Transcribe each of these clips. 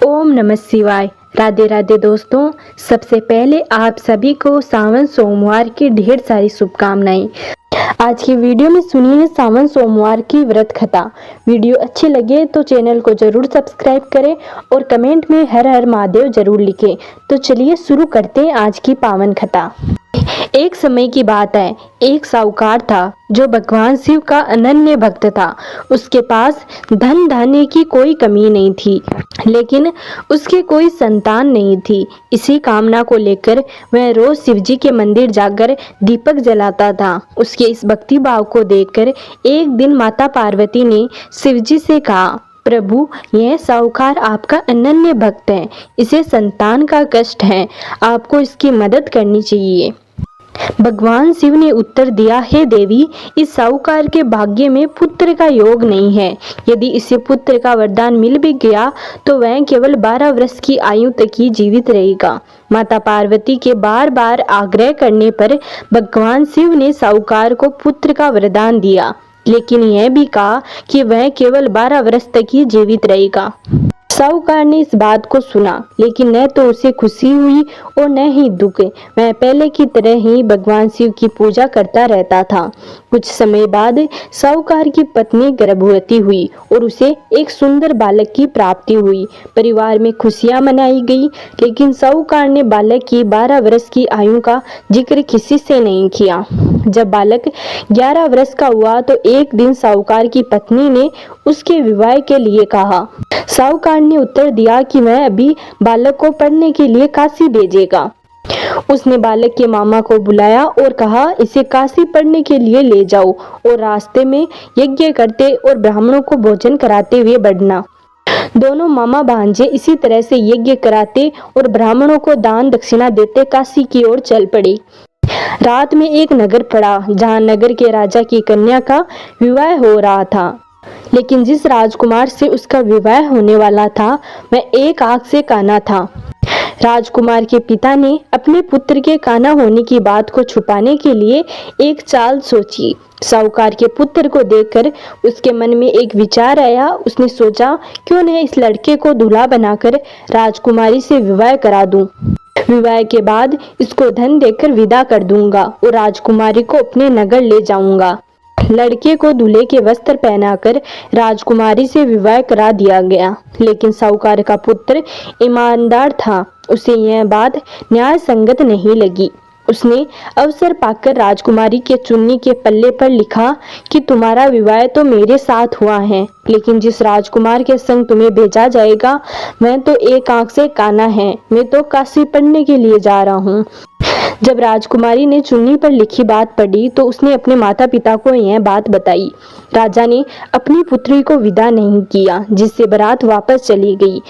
ओम नमः शिवाय। राधे राधे दोस्तों, सबसे पहले आप सभी को सावन सोमवार की ढेर सारी शुभकामनाएं। आज की वीडियो में सुनिए सावन सोमवार की व्रत कथा। वीडियो अच्छी लगे तो चैनल को जरूर सब्सक्राइब करें और कमेंट में हर हर महादेव जरूर लिखें। तो चलिए शुरू करते हैं आज की पावन कथा। एक समय की बात है, एक साहूकार था जो भगवान शिव का अनन्य भक्त था। उसके पास धन धान्य की कोई कमी नहीं थी, लेकिन उसके कोई संतान नहीं थी। इसी कामना को लेकर वह रोज शिवजी के मंदिर जाकर दीपक जलाता था। उसके इस भक्ति भाव को देखकर एक दिन माता पार्वती ने शिवजी से कहा, प्रभु, यह साहूकार आपका अनन्य भक्त है, इसे संतान का कष्ट है, आपको इसकी मदद करनी चाहिए। भगवान शिव ने उत्तर दिया, हे देवी, इस साहूकार के भाग्य में पुत्र का योग नहीं है। यदि इसे पुत्र का वरदान मिल भी गया तो वह केवल 12 वर्ष की आयु तक ही जीवित रहेगा। माता पार्वती के बार बार आग्रह करने पर भगवान शिव ने साहूकार को पुत्र का वरदान दिया, लेकिन यह भी कहा कि वह केवल 12 वर्ष तक ही जीवित रहेगा। साहूकार ने इस बात को सुना, लेकिन न तो उसे खुशी हुई और न ही दुख। वह पहले की तरह ही भगवान शिव की पूजा करता रहता था। कुछ समय बाद साहूकार की पत्नी गर्भवती हुई और उसे एक सुंदर बालक की प्राप्ति हुई। परिवार में खुशियां मनाई गई, लेकिन साहूकार ने बालक की 12 वर्ष की आयु का जिक्र किसी से नहीं किया। जब बालक 11 वर्ष का हुआ तो एक दिन साहूकार की पत्नी ने उसके विवाह के लिए कहा। साहूकार ने उत्तर दिया कि वह अभी बालक को पढ़ने के लिए काशी भेजेगा। उसने बालक के मामा को बुलाया और कहा, इसे काशी पढ़ने के लिए ले जाओ और रास्ते में यज्ञ करते और ब्राह्मणों को भोजन कराते हुए बढ़ना। दोनों मामा भांजे इसी तरह से यज्ञ कराते और ब्राह्मणों को दान दक्षिणा देते काशी की ओर चल पड़े। रात में एक नगर पड़ा जहाँ नगर के राजा की कन्या का विवाह हो रहा था, लेकिन जिस राजकुमार से उसका विवाह होने वाला था वह एक आंख से काना था। राजकुमार के पिता ने अपने पुत्र के काना होने की बात को छुपाने के लिए एक चाल सोची। साहूकार के पुत्र को देखकर उसके मन में एक विचार आया। उसने सोचा, क्यों न इस लड़के को दूल्हा बनाकर राजकुमारी से विवाह करा दूं। विवाह के बाद इसको धन देकर विदा कर दूंगा और राजकुमारी को अपने नगर ले जाऊंगा। लड़के को दूल्हे के वस्त्र पहनाकर राजकुमारी से विवाह करा दिया गया, लेकिन साहूकार का पुत्र ईमानदार था। उसे यह बात न्याय संगत नहीं लगी। उसने अवसर पाकर राजकुमारी के चुन्नी के पल्ले पर लिखा कि तुम्हारा विवाह तो मेरे साथ हुआ है, लेकिन जिस राजकुमार के संग तुम्हें भेजा जाएगा वह तो एक आंख से काना है। मैं तो काशी पढ़ने के लिए जा रहा हूँ। जब राजकुमारी ने चुन्नी पर लिखी बात पढ़ी तो उसने अपने माता पिता को यह बात बताई। राजा ने अपनी पुत्री को विदा नहीं किया, जिससे बारात वापस चली गई।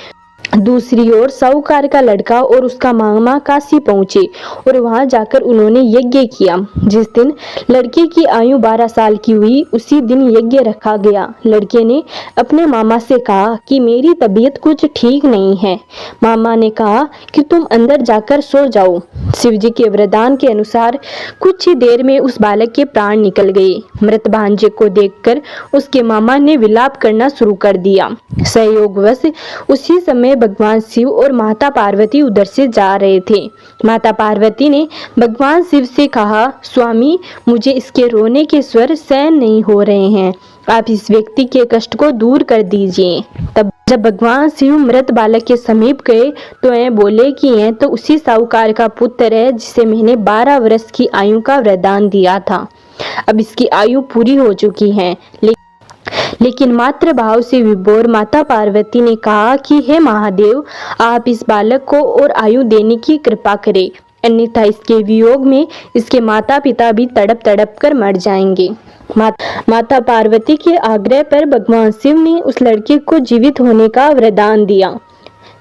दूसरी ओर साहूकार का लड़का और उसका मामा काशी पहुंचे और वहां जाकर उन्होंने यज्ञ किया। जिस दिन लड़के की आयु 12 साल की हुई उसी दिन यज्ञ रखा गया। लड़के ने अपने मामा से कहा कि मेरी तबीयत कुछ ठीक नहीं है। मामा ने कहा कि तुम अंदर जाकर सो जाओ। शिवजी के वरदान के अनुसार कुछ ही देर में उस बालक के प्राण निकल गए। मृत भांजे को देखकर उसके मामा ने विलाप करना शुरू कर दिया। संयोगवश उसी समय भगवान शिव और माता पार्वती उधर से जा रहे थे। माता पार्वती ने भगवान शिव से कहा, स्वामी, मुझे इसके रोने के स्वर सहन नहीं हो रहे हैं, आप इस व्यक्ति के कष्ट को दूर कर दीजिए। तब जब भगवान शिव मृत बालक के समीप गए तो यह बोले कि यह तो उसी साहूकार का पुत्र है जिसे मैंने 12 वर्ष की आयु का वरदान दिया था। अब इसकी आयु पूरी हो चुकी है। लेकिन मातृ भाव से विभोर माता पार्वती ने कहा कि हे महादेव, आप इस बालक को और आयु देने की कृपा करें, अन्यथा इसके वियोग में इसके माता पिता भी तड़प तड़प कर मर जाएंगे। माता पार्वती के आग्रह पर भगवान शिव ने उस लड़के को जीवित होने का वरदान दिया।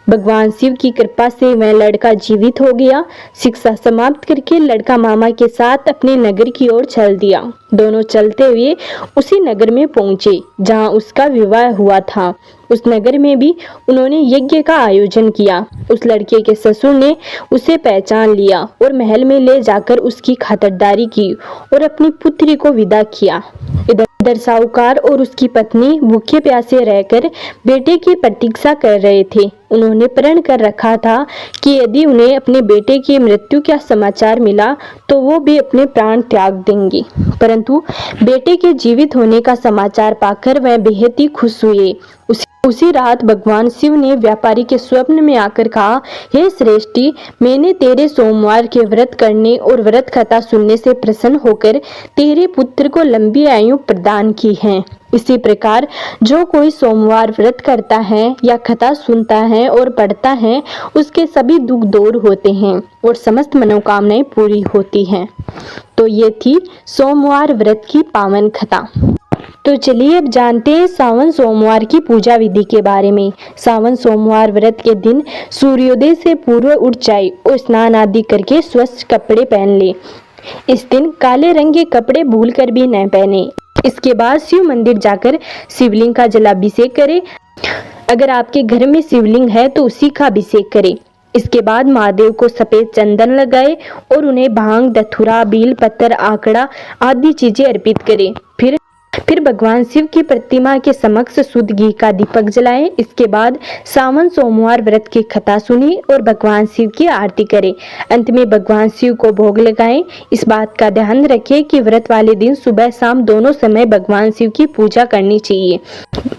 भगवान शिव की कृपा से वह लड़का जीवित हो गया। शिक्षा समाप्त करके लड़का मामा के साथ अपने नगर की ओर चल दिया। दोनों चलते हुए उसी नगर में पहुंचे जहां उसका विवाह हुआ था। उस नगर में भी उन्होंने यज्ञ का आयोजन किया। उस लड़के के ससुर ने उसे पहचान लिया और महल में ले जाकर उसकी खातिरदारी की और अपनी पुत्री को विदा किया। इधर इधर साहूकार और उसकी पत्नी भूखे प्यासे रहकर बेटे की प्रतीक्षा कर रहे थे। उन्होंने प्रण कर रखा था कि यदि उन्हें अपने बेटे की मृत्यु का समाचार मिला तो वो भी अपने प्राण त्याग देंगे। परंतु बेटे के जीवित होने का समाचार पाकर वह बेहद ही खुश हुए। उसी रात भगवान शिव ने व्यापारी के स्वप्न में आकर कहा, हे श्रेष्ठी, मैंने तेरे सोमवार के व्रत करने और व्रत कथा सुनने से प्रसन्न होकर तेरे पुत्र को लंबी आयु प्रदान की है। इसी प्रकार जो कोई सोमवार व्रत करता है या कथा सुनता है और पढ़ता है, उसके सभी दुख दूर होते हैं और समस्त मनोकामनाएं पूरी होती हैं। तो ये थी सोमवार व्रत की पावन कथा। तो चलिए अब जानते हैं सावन सोमवार की पूजा विधि के बारे में। सावन सोमवार व्रत के दिन सूर्योदय से पूर्व उठ जाए और स्नान आदि करके स्वच्छ कपड़े पहन ले। इस दिन काले रंग के कपड़े भूलकर भी न पहने। इसके बाद शिव मंदिर जाकर शिवलिंग का जलाभिषेक करें। अगर आपके घर में शिवलिंग है तो उसी का अभिषेक करें। इसके बाद महादेव को सफेद चंदन लगाए और उन्हें भांग, धतूरा, बेल पत्र, आकड़ा आदि चीजें अर्पित करें। फिर भगवान शिव की प्रतिमा के समक्ष शुद्ध घी का दीपक जलाएं। इसके बाद सावन सोमवार व्रत की कथा सुनी और भगवान शिव की आरती करें। अंत में भगवान शिव को भोग लगाएं। इस बात का ध्यान रखें कि व्रत वाले दिन सुबह शाम दोनों समय भगवान शिव की पूजा करनी चाहिए।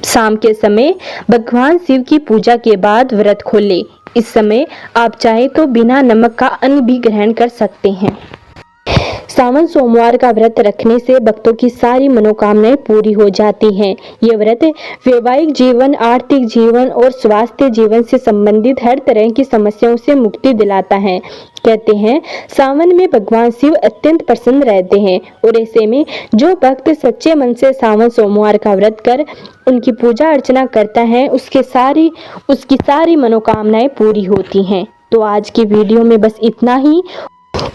शाम के समय भगवान शिव की पूजा के बाद व्रत खोलें। इस समय आप चाहे तो बिना नमक का अन्न भी ग्रहण कर सकते हैं। सावन सोमवार का व्रत रखने से भक्तों की सारी मनोकामनाएं पूरी हो जाती हैं। ये व्रत वैवाहिक जीवन, आर्थिक जीवन और स्वास्थ्य जीवन से संबंधित हर तरह की समस्याओं से मुक्ति दिलाता है। कहते हैं सावन में भगवान शिव अत्यंत प्रसन्न रहते हैं और ऐसे में जो भक्त सच्चे मन से सावन सोमवार का व्रत कर उनकी पूजा अर्चना करता है, उसकी सारी मनोकामनाएं पूरी होती हैं। तो आज की वीडियो में बस इतना ही।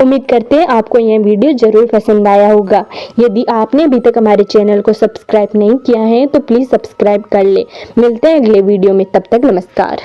उम्मीद करते हैं आपको यह वीडियो जरूर पसंद आया होगा। यदि आपने अभी तक हमारे चैनल को सब्सक्राइब नहीं किया है तो प्लीज सब्सक्राइब कर ले। मिलते हैं अगले वीडियो में, तब तक नमस्कार।